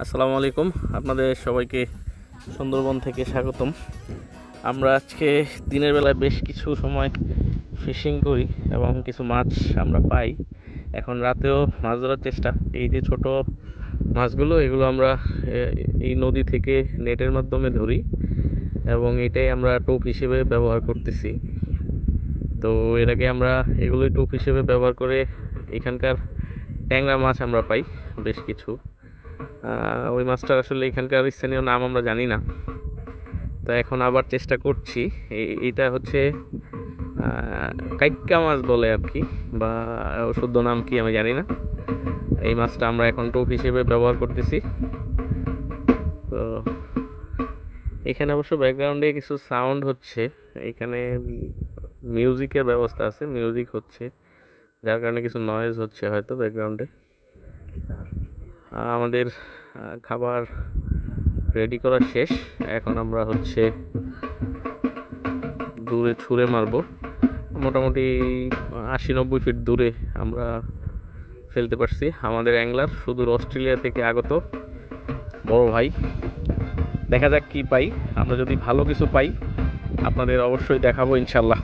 আসসালামু আলাইকুম, আপনাদের সবাইকে সুন্দরবন থেকে স্বাগতম। আমরা আজকে দিনের বেলায় বেশ কিছু সময় ফিশিং করি এবং কিছু মাছ আমরা পাই। এখন রাতেও মাছ ধরার চেষ্টা। এই যে ছোট মাছগুলো, এগুলো আমরা এই নদী থেকে নেটের মাধ্যমে ধরি এবং এটাই আমরা টোপ হিসেবে ব্যবহার করতেছি। তো এর আগে আমরা এগুলোই টোপ হিসেবে ব্যবহার করে এখানকার ট্যাংরা মাছ আমরা পাই বেশ কিছু। ওই মাছটার আসলে এখানকার স্থানীয় নাম আমরা জানি না, তো এখন আবার চেষ্টা করছি। এইটা হচ্ছে কাইক্কা মাছ বলে আর কি, বা শুদ্ধ নাম কি আমি জানি না। এই মাছটা আমরা এখন টোপ হিসেবে ব্যবহার করতেছি। তো এখানে অবশ্য ব্যাকগ্রাউন্ডে কিছু সাউন্ড হচ্ছে, এখানে মিউজিকের ব্যবস্থা আছে, মিউজিক হচ্ছে, যার কারণে কিছু নয়েজ হচ্ছে হয়তো ব্যাকগ্রাউন্ডে। আমাদের খাবার রেডি করা শেষ, এখন আমরা হচ্ছে দূরে ছুঁড়ে মারবো। মোটামুটি 80-90 ফিট দূরে আমরা ফেলতে পারছি। আমাদের অ্যাংলার সুদূর অস্ট্রেলিয়া থেকে আগত বড় ভাই। দেখা যাক কি পাই। আমরা যদি ভালো কিছু পাই আপনাদের অবশ্যই দেখাবো ইনশাল্লাহ।